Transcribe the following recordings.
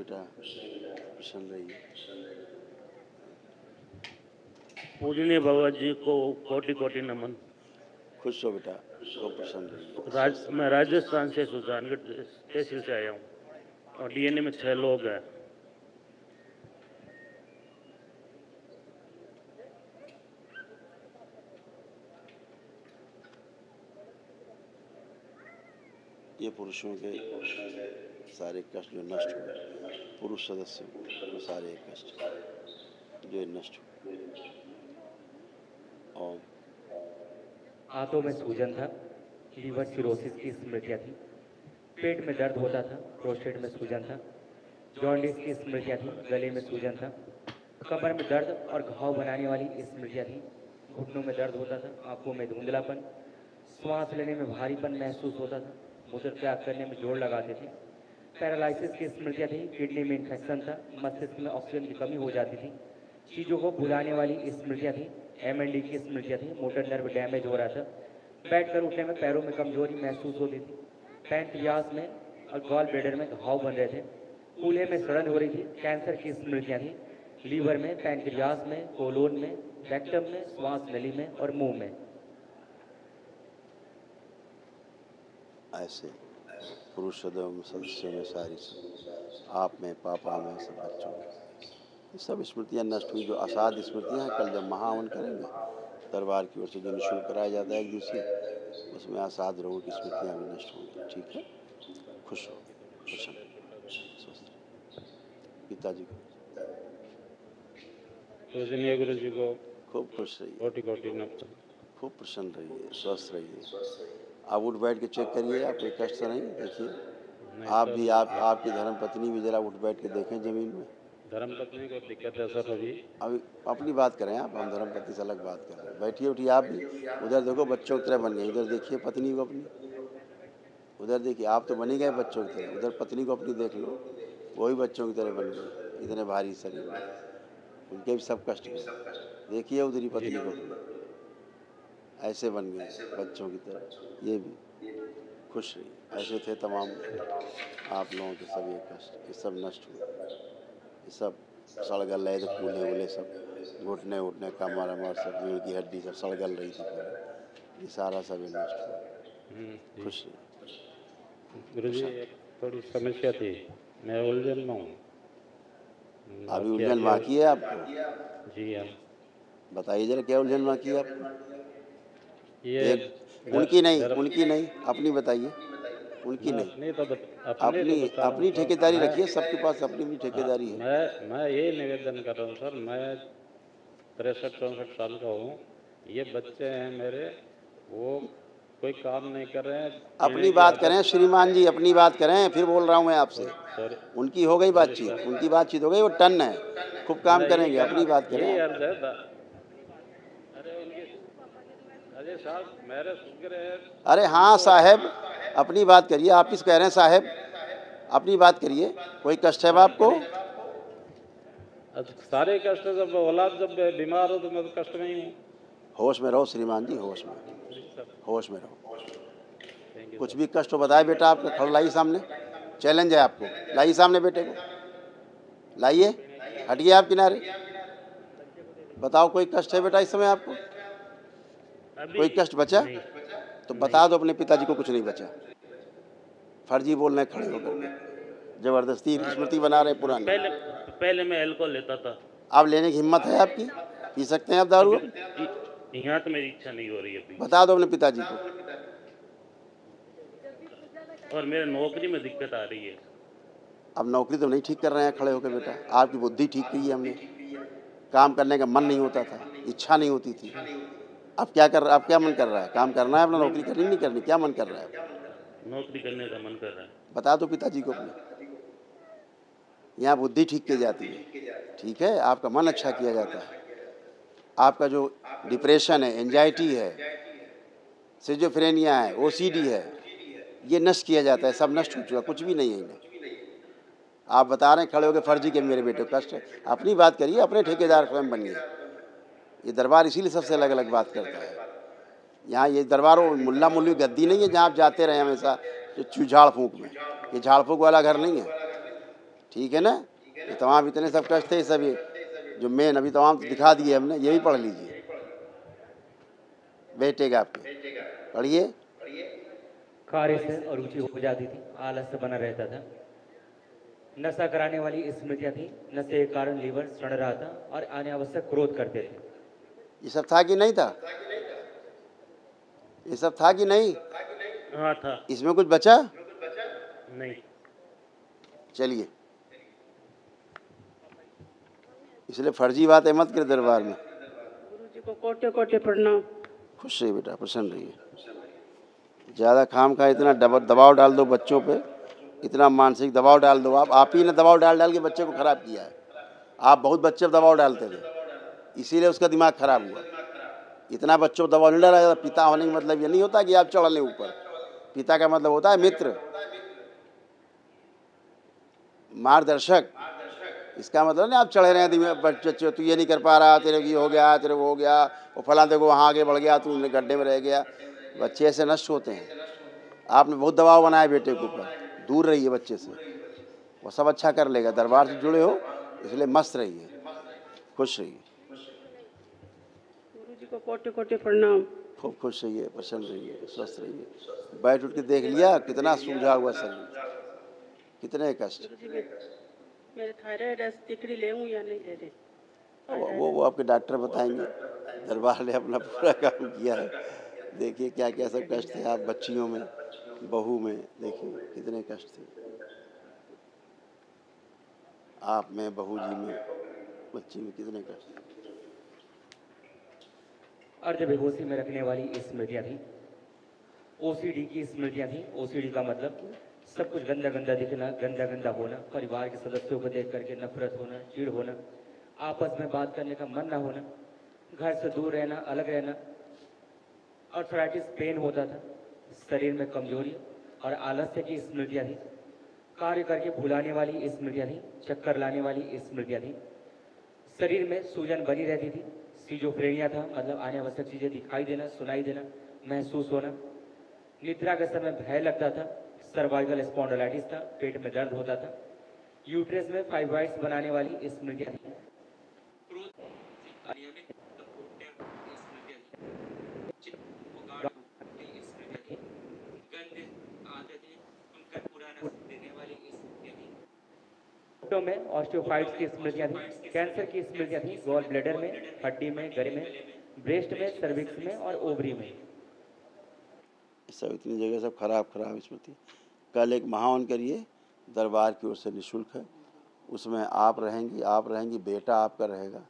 बेटा, प्रसन्न रहिए। पूजनीय बाबा जी को कोटि कोटि नमन। खुश हो बेटा, खूब प्रसन्न रहिए। मैं राजस्थान से सुजानगढ़ तहसील से आया हूँ और डीएनए में 6 लोग हैं। ये पुरुषों के सारे कष्ट जो नष्ट हुए, पुरुष सदस्य वो सारे कष्ट जो नष्ट हुए। और आंतों में सूजन था, लीवर सिरोसिस की स्मृतियाँ थी, पेट में दर्द होता था, प्रोस्टेट में सूजन था, जॉन्डिस की स्मृतियाँ थी, गले में सूजन था, कमर में दर्द और घाव बनाने वाली स्मृतियाँ थी, घुटनों में दर्द होता था, आंखों में धुंधलापन, श्वास लेने में भारीपन महसूस होता था, मूत्र त्याग करने में जोर लगाते थे, पैरालिसिस की स्मृतियाँ थी, किडनी में इन्फेक्शन था, मस्तिष्क में ऑक्सीजन की कमी हो जाती थी, चीज़ों को भुलाने वाली स्मृतियाँ थी, एमएनडी की स्मृतियाँ थी, मोटर नर्व डैमेज हो रहा था, बैठकर उठने में पैरों में कमजोरी महसूस होती थी, पैंक्रियास में और गॉल ब्लैडर में घाव बन रहे थे, कूल्हे में सड़न हो रही थी, कैंसर की स्मृतियाँ थी, लीवर में, पैंक्रियास में, कोलोन में, रेक्टम में, श्वास नली में और मुंह में। ऐसे पुरुष सदस्यों में सारी आप में, पापा में, सब बच्चों में ये सब स्मृतियाँ नष्ट हुई। जो असाध स्मृतियाँ हैं, कल जब महावन करेंगे दरबार की ओर से जो निःशुल्क कराया जाता है 1 दिवसीय, उसमें असाध रोगों की स्मृतियाँ भी नष्ट होंगी। ठीक है, खुश हो, प्रसन्न, स्वस्थ पिताजी को पूजनीय गुरु जी को खूब खुश रहिए, कोटि कोटि नमन। खूब प्रसन्न रहिए, स्वस्थ रहिए। आप उठ बैठ के चेक करिए, आप कोई कष्ट तो नहीं देखिए। आप भी, आपकी धर्म पत्नी भी जरा उठ बैठ के देखें जमीन में। धर्म पत्नी को दिक्कत है सर अभी अपनी बात करें आप, हम धर्म पत्नी से अलग बात कर रहे हैं। बैठिए उठिए आप भी, उधर देखो बच्चों की तरह बन गए, उधर देखिए पत्नी को अपनी, उधर देखिए आप तो बन ही गए बच्चों की तरह, उधर पत्नी को अपनी देख लो, वही बच्चों की तरह बन गई, इतने भारी शरीर में, उनके भी सब कष्ट गए। देखिए उधरी पत्नी को अपनी, ऐसे बन गए बच्चों की तरह, ये भी खुश रहिए। ऐसे थे तमाम आप लोगों के सब ये कष्ट, ये सब नष्ट हुए, ये सब सड़गल रहे थे, कूल्हे वूल्हे सब, घुटने उठने कमर अमर सब, रीढ़ की हड्डी सब सड़गल रही थी पूरी, ये सारा सब ये नष्ट हुआ। खुश रहिए। गुरु जी, थोड़ी समस्या थी, मैं उलझन में हूँ। अभी उलझन बाकी है आपको? जी हाँ, बताइए जरा क्या उलझन बाकी है आपको? ये उनकी नहीं, अपनी बताइए। उनकी नहीं, तो अपनी ठेकेदारी रखिए, सबके पास अपनी भी ठेकेदारी है। मैं ये निवेदन कर रहा हूँ सर, मैं 63-64 साल का हूँ, ये बच्चे हैं मेरे, वो कोई काम नहीं कर रहे हैं। अपनी बात करें श्रीमान जी, अपनी बात करें, फिर बोल रहा हूँ मैं आपसे। उनकी हो गई बातचीत, उनकी बातचीत हो गई, वो टन है, खूब काम करेंगे, अपनी बात करें। अरे हाँ साहब, अपनी बात करिए, आप इस कह रहे हैं साहब, अपनी बात करिए। कोई कष्ट है आपको? सारे कष्ट, जब औलाद जब बीमार हो तो मैं तो कष्ट में ही हूँ। होश में रहो श्रीमान जी, होश में रहो। कुछ भी कष्ट हो बताए बेटा, आपके खड़ लाइए सामने, चैलेंज है आपको, लाइए सामने बेटे को, लाइए, हटिए आप किनारे, बताओ कोई कष्ट है बेटा इस समय आपको? कोई कष्ट बचा तो बता दो, अपने पिताजी को कुछ नहीं बचा। फर्जी बोल रहे खड़े होकर, जबरदस्ती स्मृति बना रहे पुरानी। पहले मैं अल्कोहल लेता था। अब लेने की हिम्मत है आपकी? पी सकते हैं आप दारू? यहाँ तो मेरी इच्छा नहीं हो रही है। बता दो अपने पिताजी को। और मेरे नौकरी में दिक्कत आ रही है। अब नौकरी तो नहीं ठीक कर रहे हैं खड़े होकर बेटा, आपकी बुद्धि ठीक की है हमने, काम करने का मन नहीं होता था, इच्छा नहीं होती थी। अब क्या कर रहा है? अब क्या मन कर रहा है? काम करना है अपना, नौकरी करनी नहीं करनी, क्या मन कर रहा है? नौकरी करने का मन कर रहा है। बता दो पिताजी को अपने, यहाँ बुद्धि ठीक की जाती है। ठीक है, आपका मन अच्छा किया जाता है, आपका जो डिप्रेशन है, एंजाइटी है, सिजोफ्रेनिया है, ओसीडी है, ये नष्ट किया जाता है, सब नष्ट हो चुका, कुछ भी नहीं है इन्हें। आप बता रहे हैं खड़े होकर फर्जी के मेरे बेटे को कष्ट है, अपनी बात करिए, अपने ठेकेदार स्वयं बनिए। ये दरबार इसीलिए सबसे अलग अलग बात करता है। यहाँ ये दरबार मुल्ला मुल्ली गद्दी नहीं है जहाँ आप जाते रहे हमेशा झाड़ फूँक में, ये झाड़ फूँक वाला घर नहीं है। ठीक है ना। ये तमाम इतने सब कष्ट थे, सब ये जो मेन अभी तमाम तो दिखा दिए हमने, ये भी पढ़ लीजिए बेटे का आपके, पढ़िए। कार्य से अरुचि हो जाती थी, आलस बना रहता था, नशा कराने वाली स्मृतियां थी, नशे के कारण लीवर सड़ रहा था और अनावश्यक क्रोध करते थे। ये सब था कि नहीं था? ये सब था कि नहीं? हाँ था। इसमें कुछ बचा? नहीं। चलिए, इसलिए फर्जी बातें मत कर दरबार में। गुरुजी को कोटे कोटे प्रणाम। खुश रहिए बेटा, प्रसन्न रहिए। ज़्यादा खाम खा इतना दबाव डाल दो बच्चों पे, इतना मानसिक दबाव डाल दो। आप ही ने दबाव डाल डाल के बच्चे को ख़राब किया है। आप बहुत बच्चे पर दबाव डालते थे, इसीलिए उसका दिमाग खराब हुआ। इतना बच्चों पर दबाव नहीं डाला जाता। पिता होने का मतलब ये नहीं होता कि आप चढ़ लें ऊपर। पिता का मतलब होता है मित्र, मार्गदर्शक। इसका मतलब नहीं आप चढ़े रहे हैं बच्चे, तू ये नहीं कर पा रहा, तेरे को ये हो गया, तेरे को हो गया, वो फला देखो वहाँ आगे बढ़ गया, तू गड्ढे में रह गया। बच्चे ऐसे नष्ट होते हैं। आपने बहुत दबाव बनाया बेटे के ऊपर, दूर रहिए बच्चे से, वो सब अच्छा कर लेगा। दरबार से जुड़े हो इसलिए मस्त रहिए, खुश रहिए। गुरुजी को कोटे कोटे प्रणाम। खूब खुश रहिए, प्रसन्न रहिए, स्वस्थ रहिए। बैठ उठ के देख लिया कितना सूझा हुआ शरीर, कितने कष्ट। गुरुजी मेरे थायराइड टिकड़ी ले या नहीं ले रहे? वो आपके डॉक्टर बताएंगे। दरबार ने अपना पूरा काम किया है। देखिए क्या क्या सब कष्ट थे। आप बच्चियों में, बहू में, देखिए कितने कष्ट थे। आप में, बहू जी में, बच्ची में कितने कष्ट थे। अर्ध बेहोशी में रखने वाली स्मृतियां थी, ओसीडी की स्मृतियां थी। ओसीडी का मतलब सब कुछ गंदा गंदा दिखना, गंदा गंदा होना, परिवार के सदस्यों को देख करके नफरत होना, चिढ़ होना, आपस में बात करने का मन ना होना, घर से दूर रहना, अलग रहना, आर्थराइटिस पेन होता था, शरीर में कमजोरी और आलस्य की स्मृतियां थी, कार्य करके भुलाने वाली स्मृतियां थी, चक्कर लाने वाली स्मृतियां थी, शरीर में सूजन बनी रहती थी, सीजोफ्रेनिया था, मतलब अनावश्यक चीजें दिखाई देना, सुनाई देना, महसूस होना, निद्रा के समय भय लगता था, सर्वाइकल स्पॉन्डिलाइटिस था, पेट में दर्द होता था, यूट्रस में फाइब्रॉइड्स बनाने वाली स्मृतियां थी, अनियमित स्मृतियां थी, स्मृतियां थी, गंदे आदतें उनका पुराना देने वाली स्मृतियां थी, पेटों में ऑस्टियोफाइट्स की स्मृतियां थी, कैंसर की स्मृतियां थी, गॉल ब्लैडर में, हड्डी में, गले में, ब्रेस्ट में, सर्विक्स में और ओवरी में। सब इतनी जगह सब खराब खराब स्मृति। कल एक महावन करिए, दरबार की ओर से निःशुल्क है, उसमें आप रहेंगी, बेटा आपका रहेगा,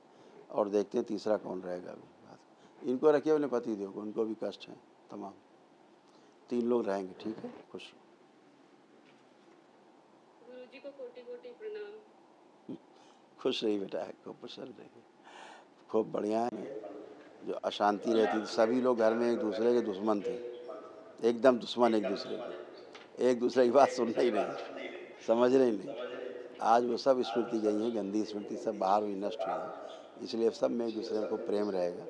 और देखते हैं तीसरा कौन रहेगा। अभी इनको रखिए अपने पति देव को, उनको भी कष्ट है तमाम। 3 लोग रहेंगे, ठीक है। खुश गुरुजी को कोटि कोटि प्रणाम। खुश रही बेटा, खूब प्रसन्न रहिए, खूब बढ़िया है। जो अशांति रहती थी, सभी लोग घर में एक दूसरे के दुश्मन थे, एकदम दुश्मन एक दूसरे के, एक दूसरे की बात सुनना ही नहीं, समझ रहे नहीं। आज वो सब स्मृति गई हैं, गंदी स्मृति सब बाहर हुई, नष्ट हुई है। इसलिए सब में एक दूसरे को प्रेम रहेगा,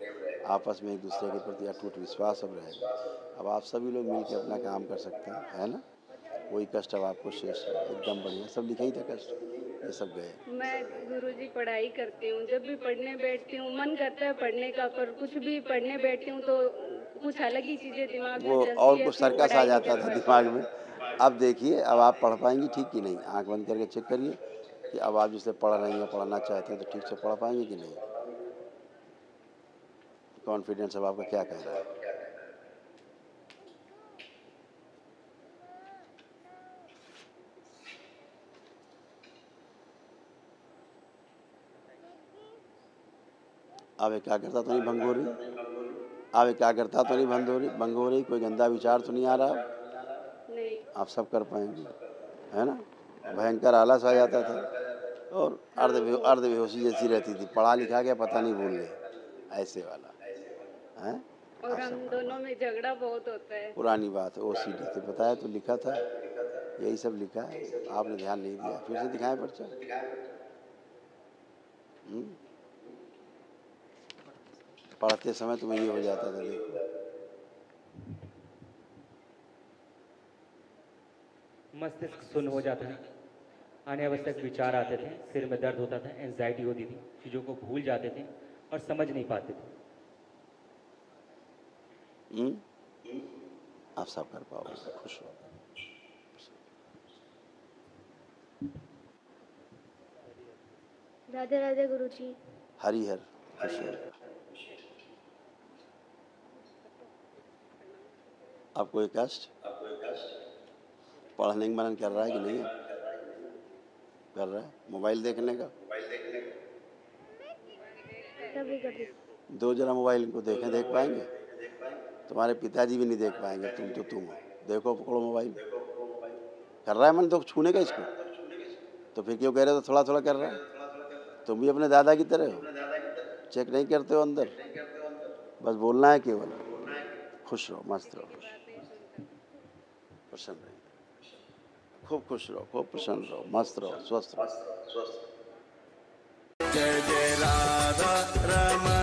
आपस में एक दूसरे के प्रति अटूट विश्वास अब रहेगा। अब आप सभी लोग मिल के अपना काम कर सकते हैं, है ना। वही कष्ट अब आपको शेष है, एकदम बढ़िया। सब लिखा ही था कष्ट, ये सब गए। मैं गुरुजी पढ़ाई करती हूँ, जब भी पढ़ने बैठती हूँ मन करता है पढ़ने का, पर कुछ भी पढ़ने बैठती हूँ तो कुछ अलग ही चीजें दिमाग में वो चलती और है, कुछ फिर सर्कस आ पढ़ाई नहीं जाता कर था पाती। दिमाग में। अब देखिए, अब आप पढ़ पाएंगी ठीक कि नहीं। आंख बंद करके चेक करिए कि अब आप जिससे पढ़ रही हैं, पढ़ना चाहते हैं, तो ठीक से पढ़ पाएंगे कि नहीं। कॉन्फिडेंस अब आपका क्या कह रहा है। अब एकाग्रता तो नहीं भंग हो रही, अब एकाग्रता तो नहीं भंग हो रही, कोई गंदा विचार तो नहीं आ रहा। नहीं। आप सब कर पाएंगे, है ना। भयंकर आलस आ जाता था और अर्ध बेहोशी जैसी रहती थी, पढ़ा लिखा के पता नहीं भूल गए, ऐसे वाला है। और हम दोनों में झगड़ा बहुत होता है। पुरानी बात है, ओसीडी से बताया तो लिखा था, यही सब लिखा है, आपने ध्यान नहीं दिया। फिर से दिखाएं पर्चा। पढ़ते समय तो ये हो जाता था, देखो। मस्तिष्क सुन्न हो जाता है, अनावश्यक विचार आते थे, सिर में दर्द होता था, एंजाइटी होती थी, चीज़ों को भूल जाते थे और समझ नहीं पाते थे। आप सब कर पाओगे, खुश हो। राधे राधे गुरुजी। हरिहर, खुश हो। आपको एक कष्ट पढ़ने का मन कर रहा है कि नहीं कर रहा है? मोबाइल देखने का कभी कभी दो जरा मोबाइल को देखें, देख पाएंगे? तुम्हारे पिताजी भी नहीं देख पाएंगे, तुम हो। देखो, पकड़ो मोबाइल। कर रहा है मन तो छूने का इसको, तो फिर क्यों कह रहे हो? तो थोड़ा थोड़ा कर रहा है। तुम भी अपने दादा की तरह हो, चेक नहीं करते हो अंदर, बस बोलना है केवल। खुश रहो, मस्त रहो, प्रसन्न रहो, खूब खुश रहो, खूब प्रसन्न रहो, मस्त रहो, स्वस्थ रहो। जय जय राधा रमण।